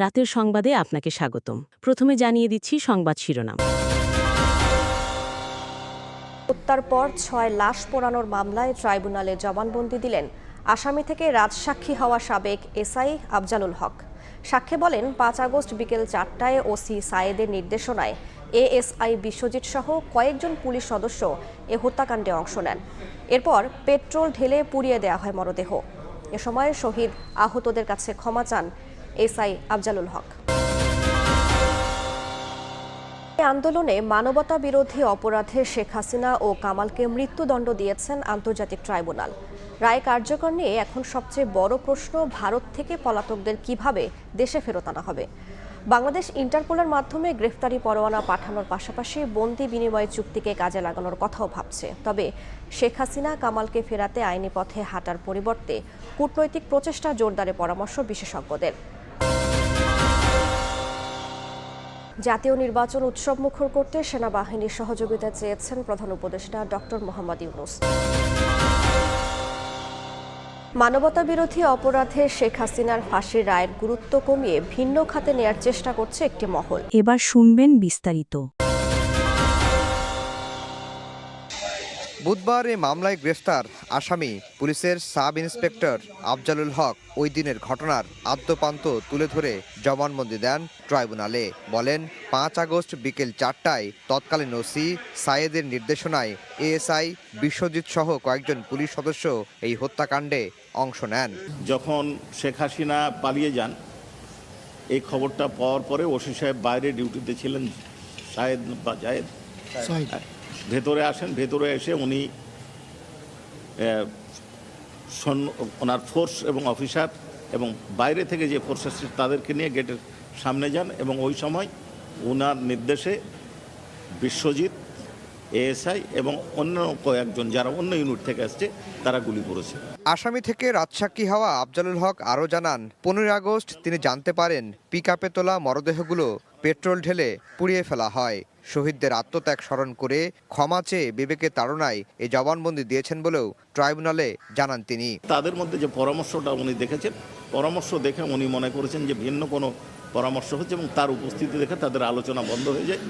রাতের সংবাদে আপনাকে স্বাগতম। প্রথমে জানিয়ে দিচ্ছি সংবাদ শিরোনাম। হত্যার পর ৬ লাশ পোড়ানোর মামলায় ট্রাইব্যুনালে জবানবন্দি দিলেন আসামি থেকে রাজসাক্ষী হওয়া সাবেক এসআই আফজালুল হক। সাক্ষ্যে বলেন ৫ আগস্ট বিকেল ৪টায় ওসি সায়েদের নির্দেশনায় এএসআই বিশ্বজিৎ সহ কয়েকজন পুলিশ সদস্য এ হত্যাকাণ্ডে অংশ নেন। এরপর পেট্রোল ঢেলে পুড়িয়ে দেওয়া হয় মরদেহ। এ সময় শহীদ আহতদের কাছে ক্ষমা চান এসআই আফজালুল হক। আন্দোলনে মানবতা বিরোধী অপরাধে শেখ হাসিনা ও কামালকে মৃত্যুদণ্ড দিয়েছেন আন্তর্জাতিক ট্রাইব্যুনাল। রায় কার্যকর নিয়ে এখন সবচেয়ে বড় প্রশ্ন, ভারত থেকে পলাতকদের কিভাবে দেশে ফেরত আনা হবে। বাংলাদেশ ইন্টারপোলের মাধ্যমে গ্রেফতারি পরোয়ানা পাঠানোর পাশাপাশি বন্দি বিনিময় চুক্তিকে কাজে লাগানোর কথাও ভাবছে। তবে শেখ হাসিনা কামালকে ফেরাতে আইনি পথে হাঁটার পরিবর্তে কূটনৈতিক প্রচেষ্টা জোরদারে পরামর্শ বিশেষজ্ঞদের। জাতীয় নির্বাচন উৎসবমুখর করতে সেনাবাহিনীর সহযোগিতা চেয়েছেন প্রধান উপদেষ্টা ডক্টর মোহাম্মদ ইউনূস। মানবতা বিরোধী অপরাধে শেখ হাসিনার ফাঁসির রায়ের গুরুত্ব কমিয়ে ভিন্ন খাতে নেয়ার চেষ্টা করছে একটি মহল। এবার শুনবেন বিস্তারিত। বুধবার এ মামলায় গ্রেফতার আসামি পুলিশের সাব ইন্সপেক্টর আফজালুল হক ওই দিনের ঘটনার আদ্যোপান্ত তুলে ধরে জবানবন্দি দেন ট্রাইব্যুনালে। বলেন ৫ আগস্ট বিকেল ৪টায় তৎকালীন ওসি সায়েদের নির্দেশনায় এএসআই বিশ্বজিৎ সহ কয়েকজন পুলিশ সদস্য এই হত্যাকাণ্ডে অংশ নেন। যখন শেখ হাসিনা পালিয়ে যান, এই খবরটা পাওয়ার পরে ওসি সাহেব বাইরে ডিউটিতে ছিলেন, সায়েদ বা জায়েদ ভেতরে আসেন। ভেতরে এসে উনি ওনার ফোর্স এবং অফিসার এবং বাইরে থেকে যে ফোর্স আসছে তাদেরকে নিয়ে গেটের সামনে যান এবং ওই সময় ওনার নির্দেশে বিশ্বজিৎ, এএসআই এবং অন্য কয়েকজন যারা অন্য ইউনিট থেকে আসছে তারা গুলি করেছে। আসামি থেকে রাজসাক্ষী হওয়া আফজালুল হক আরও জানান, ১৫ আগস্ট তিনি জানতে পারেন পিকআপে তোলা মরদেহগুলো পেট্রোল ঢেলে পুড়িয়ে ফেলা হয়। শহীদদের আত্মত্যাগ স্মরণ করে ক্ষমা চেয়ে বিবেকের তাড়নায় এই জবানবন্দি দিয়েছেন বলেও ট্রাইব্যুনালে জানান তিনি। তাদের মধ্যে যে পরামর্শটা উনি দেখেছেন, পরামর্শ দেখে উনি মনে করেছেন যে ভিন্ন কোনো পরামর্শ হচ্ছে এবং তার উপস্থিতি দেখে তাদের আলোচনা বন্ধ হয়ে যায়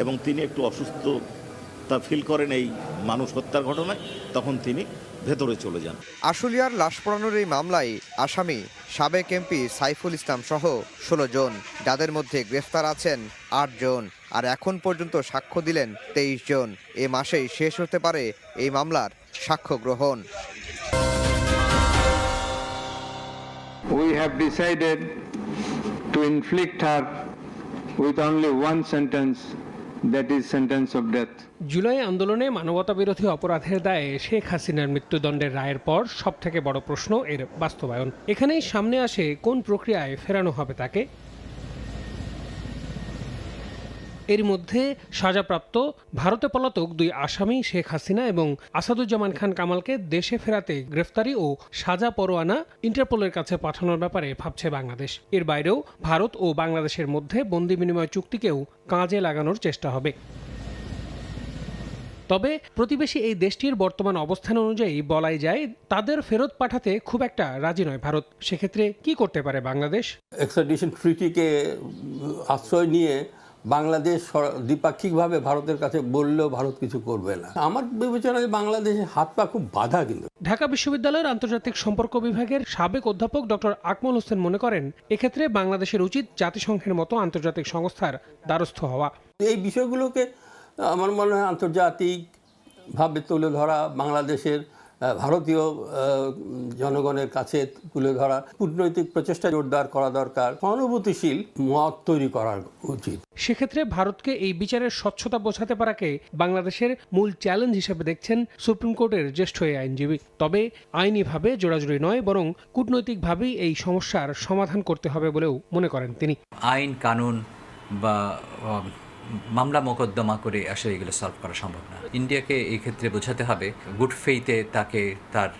এবং তিনি একটু অসুস্থতা ফিল করেন এই মানুষ হত্যার ঘটনায়, তখন তিনি ভেতরে চলে যান। আশুলিয়ার লাশ পোড়ানোর এই মামলায় আসামি সাবেক এমপি সাইফুল ইসলাম সহ ১৬ জন, যাদের মধ্যে গ্রেফতার আছেন ৮ জন আর এখন পর্যন্ত সাক্ষ্য দিলেন ২৩ জন। এ মাসেই শেষ হতে পারে এই মামলার সাক্ষ্য গ্রহণ। We have decided to inflict her with only one sentence, that is sentence of death. July আন্দোলনে মানবতাবিরোধী অপরাধের দায়ে শেখ হাসিনার মৃত্যুদণ্ডের রায়ের পর সবথেকে বড় প্রশ্ন এর বাস্তবায়ন। এখানেই সামনে আসে কোন প্রক্রিয়ায় ফেরানো হবে তাকে। এর মধ্যে সাজাপ্রাপ্ত ভারতে পলাতক ২ আসামি শেখ হাসিনা এবং আসাদুজ্জামান খান কামালকে দেশে ফেরাতে গ্রেফতারি ও সাজা পরোয়ানা ইন্টারপোলের কাছে পাঠানোর ব্যাপারে ভাবছে বাংলাদেশ। এর বাইরেও ভারত ও বাংলাদেশের মধ্যে বন্দি বিনিময় চুক্তিকেও কাজে লাগানোর চেষ্টা হবে। তবে প্রতিবেশী এই দেশটির বর্তমান অবস্থান অনুযায়ী বলাই যায় তাদের ফেরত পাঠাতে খুব একটা রাজি নয় ভারত। সেক্ষেত্রে কি করতে পারে বাংলাদেশ? এক্সট্রাডিশন ট্রিটিকে আশ্রয় নিয়ে বাংলাদেশ দ্বিপাক্ষিকভাবে ভারতের কাছে বললেও ভারত কিছু করবে না। আমার বিবেচনায় বাংলাদেশের হাত পা খুব বাধা। কিন্তু ঢাকা বিশ্ববিদ্যালয়ের আন্তর্জাতিক সম্পর্ক বিভাগের সাবেক অধ্যাপক ডক্টর আকমল হোসেন মনে করেন, এক্ষেত্রে বাংলাদেশের উচিত জাতিসংঘের মতো আন্তর্জাতিক সংস্থার দ্বারস্থ হওয়া। এই বিষয়গুলোকে আমার মনে হয় আন্তর্জাতিকভাবে তুলে ধরা, বাংলাদেশের ভারতীয় জনগণের কাছে তুলে ধরা, কূটনৈতিক প্রচেষ্টা জোরদার করা দরকার, সহানুভূতিশীল মত তৈরি করা উচিত। সেক্ষেত্রে ভারতকে এই বিচারের স্বচ্ছতা বোঝাতে পারাকে বাংলাদেশের মূল চ্যালেঞ্জ হিসেবে দেখছেন সুপ্রিম কোর্টের জ্যেষ্ঠ এই আইনজীবী। তবে আইনিভাবে জোরাজুরি নয়, বরং কূটনৈতিকভাবেই এই সমস্যার সমাধান করতে হবে বলেও মনে করেন তিনি। আইন কানুন বা মামলা মোকদ্দমা করে আসলে এগুলো সলভ করা সম্ভব না। ইন্ডিয়াকে এই ক্ষেত্রে বোঝাতে হবে গুড ফেইথে তাকে তার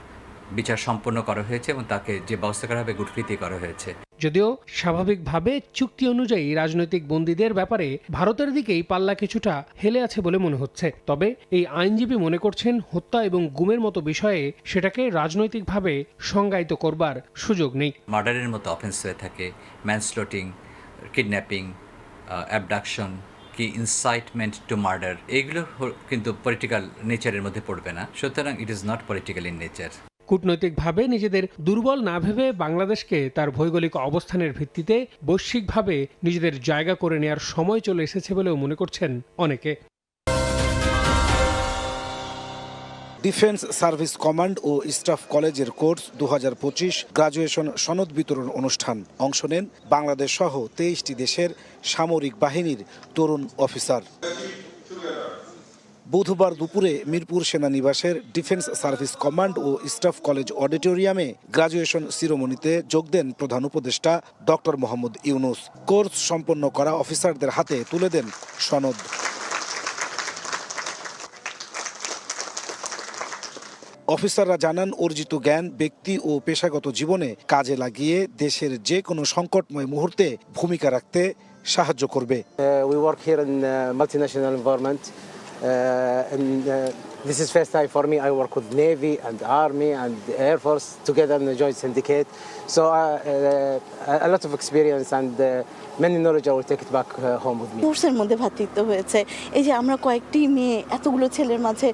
বিচার সম্পন্ন করা হয়েছে এবং তাকে যে ব্যবস্থা করা হবে গুড ফেইথে করা হয়েছে। যদিও স্বাভাবিকভাবে চুক্তি অনুযায়ী রাজনৈতিক বন্দীদের ব্যাপারে ভারতের দিকেই পাল্লা কিছুটা হেলে আছে বলে মনে হচ্ছে। তবে এই আইনজীবী মনে করছেন হত্যা এবং গুমের মতো বিষয়ে সেটাকে রাজনৈতিকভাবে সংজ্ঞায়িত করবার সুযোগ নেই। মার্ডারের মতো অফেন্স হয়ে থাকে, ম্যানস্লটিং কিডন্যাপিং, অ্যাবডাকশন, কি ইনসাইটমেন্ট টু মার্ডার, এগুলো কিন্তু পলিটিক্যাল নেচারের মধ্যে পড়বে না। সুতরাং it is not political in nature. কূটনৈতিকভাবে নিজেদের দুর্বল না ভেবে বাংলাদেশকে তার ভৌগোলিক অবস্থানের ভিত্তিতে বৈশ্বিকভাবে নিজেদের জায়গা করে নেওয়ার সময় চলে এসেছে বলেও মনে করছেন অনেকে। ডিফেন্স সার্ভিস কমান্ড ও স্টাফ কলেজের কোর্স 2025 গ্রাজুয়েশন সনদ বিতরণ অনুষ্ঠান অংশ নেন বাংলাদেশ সহ 23টি দেশের সামরিক বাহিনীর তরুণ অফিসার। বুধবার দুপুরে মিরপুর সেনানিবাসের ডিফেন্স সার্ভিস কমান্ড ও স্টাফ কলেজ অডিটোরিয়ামে গ্রাজুয়েশন সিরোমনিতে যোগ দেন প্রধান উপদেষ্টা ডক্টর মোহাম্মদ ইউনুস। কোর্স সম্পন্ন করা অফিসারদের হাতে তুলে দেন সনদ। অফিসাররা জানান, অর্জিত জ্ঞান ব্যক্তি ও পেশাগত জীবনে কাজে লাগিয়ে দেশের যে কোনো সংকটময় মুহূর্তে ভূমিকা রাখতে সাহায্য করবে। We work here in multinational environment. This is first time for me. I work with Navy and Army and Air Force together in the Joint Syndicate. So a lot of experience and many knowledge I will take it back home with me. কোর্সের মধ্যে ভ্রাতৃত্ব হয়েছে। এই যে আমরা কয়েকটি মেয়ে এতগুলো ছেলের মাঝে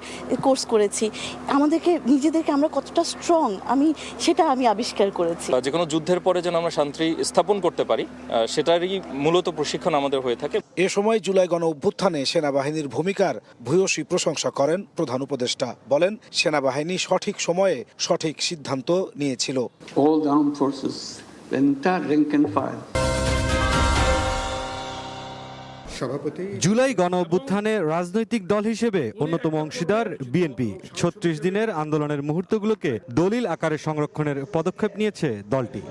কোর্স করেছি, আমাদেরকে নিজেদেরকে আমরা কতটা স্ট্রং সেটা আমি আবিষ্কার করেছি। যে কোনো যুদ্ধের পরে যেন আমরা শান্তি স্থাপন করতে পারি, সেটারই মূলত প্রশিক্ষণ আমাদের হয়ে থাকে। এ সময় জুলাই গণ অভ্যুত্থানে সেনাবাহিনীর ভূমিকার ভূয়সী প্রশংসা করেন প্রধান উপদেষ্টা। বলেন, সেনাবাহিনী সঠিক সময়ে সঠিক সিদ্ধান্ত নিয়েছিল। All the armed forces, the entire rank and file. July গণ অভ্যুত্থানে রাজনৈতিক দল হিসেবে অন্যতম অংশীদার বিএনপি ৩৬ দিনের আন্দোলনের মুহূর্তগুলোকে দলিল আকারে সংরক্ষণের পদক্ষেপ নিয়েছে দলটি।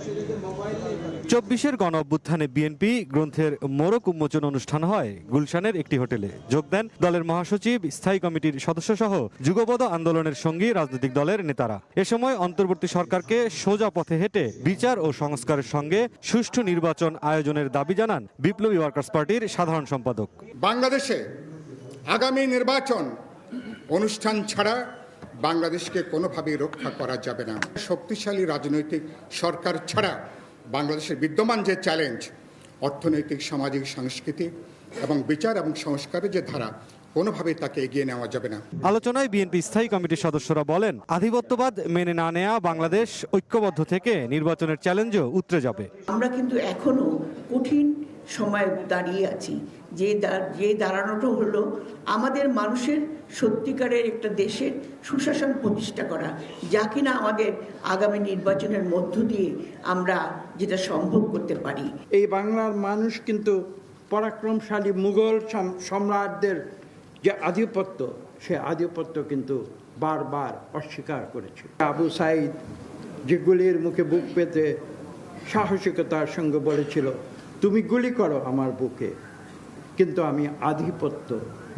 ২৪-এর গণ অভ্যুত্থানে বিএনপি গ্রন্থের মোড়ক উন্মোচন অনুষ্ঠান হয় গুলশানের একটি হোটেলে। যোগ দেন দলের মহাসচিব, স্থায়ী কমিটির সদস্যসহ যুগপৎ আন্দোলনের সঙ্গী রাজনৈতিক দলের নেতারা। এ সময় অন্তর্বর্তী সরকারকে সোজা পথে হেঁটে বিচার ও সংস্কারের সঙ্গে সুষ্ঠু নির্বাচন আয়োজনের দাবি জানান বিপ্লবী ওয়ার্কার্স পার্টির সাধারণ সম্পাদক। বাংলাদেশে আগামী নির্বাচন অনুষ্ঠান ছাড়া বাংলাদেশকে কোনোভাবেই রক্ষা করা যাবে না। শক্তিশালী রাজনৈতিক সরকার ছাড়া বাংলাদেশের বিদ্যমান যে চ্যালেঞ্জ, অর্থনৈতিক, সামাজিক, সাংস্কৃতিক এবং বিচার এবং সংস্কারের যে ধারা, কোনোভাবেই তাকে এগিয়ে নেওয়া যাবে না। আলোচনায় বিএনপি স্থায়ী কমিটির সদস্যরা বলেন, আধিপত্যবাদ মেনে না নেওয়া বাংলাদেশ ঐক্যবদ্ধ থেকে নির্বাচনের চ্যালেঞ্জও উতরে যাবে। আমরা কিন্তু এখনো কঠিন সময় দাঁড়িয়ে আছি। যে দাঁড়ানোটা হলো আমাদের মানুষের সত্যিকারের একটা দেশের সুশাসন প্রতিষ্ঠা করা, যা কিনা আমাদের আগামী নির্বাচনের মধ্য দিয়ে আমরা যেটা সম্ভব করতে পারি। এই বাংলার মানুষ কিন্তু পরাক্রমশালী মুঘল সম্রাটদের যে আধিপত্য, সে আধিপত্য কিন্তু বারবার অস্বীকার করেছে। আবু সাইদ যে গুলির মুখে বুক পেতে সাহসিকতার সঙ্গে বলেছিল, তুমি গুলি করো আমার বুকে, কিন্তু আমি আধিপত্য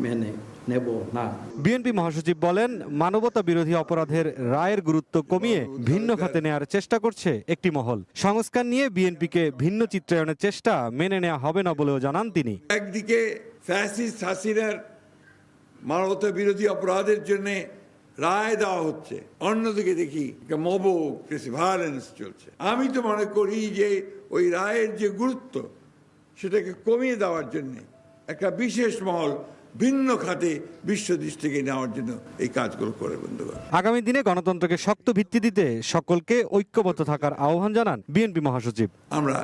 মেনে নেব না। বিএনপি মহাসচিব বলেন, মানবতা বিরোধী অপরাধের রায়ের গুরুত্ব কমিয়ে ভিন্ন খাতে নেওয়ার চেষ্টা করছে একটি মহল। সংস্কার নিয়ে বিএনপিকে ভিন্ন চিত্রায়নের চেষ্টা মেনে নেওয়া হবে না বলেও জানান তিনি। একদিকে ফ্যাসিস্ট হাসিনার মানবতা বিরোধী অপরাধের জন্য রায় দেওয়া হচ্ছে, অন্যদিকে দেখি মব ভায়োলেন্স চলছে। আমি তো মনে করি যে ওই রায়ের যে গুরুত্ব, সেটাকে কমিয়ে দেওয়ার জন্য একটা বিশেষ মহল ভিন্ন খাতে বিশ্ব দৃষ্টিকে নেওয়ার জন্য এই কাজগুলো করে বন্ধুগণ। আগামী দিনে গণতন্ত্রকে শক্ত ভিত্তি দিতে সকলকে ঐক্যবদ্ধ থাকার আহ্বান জানান বিএনপি মহাসচিব। আমরা